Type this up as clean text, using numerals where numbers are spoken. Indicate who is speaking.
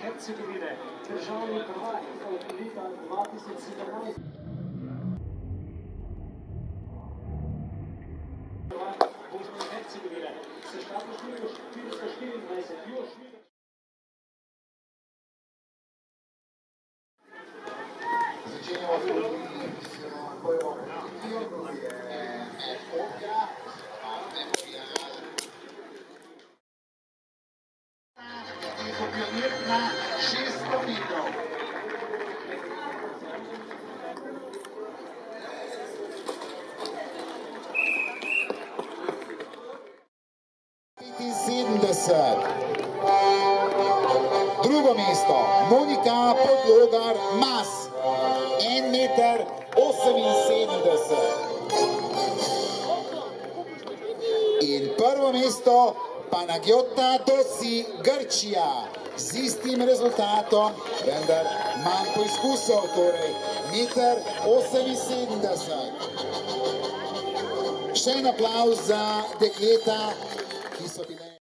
Speaker 1: Hercegovine, državni prvak od leta 2017. Bosne in Hercegovine, s štartno številko 424, Jož Vidar.
Speaker 2: Začenjamo s prvo akcijo, to je Efokja. Pionir na 600 metrov. Drugo mesto, Monika Podlogar-Mas, 1,78 m. In prvo mesto, Panagiota Dosi, Grčija, z istim rezultatom, vendar manj poizkusov, torej 1,78 m. Še en aplavz za dekleta, ki so bile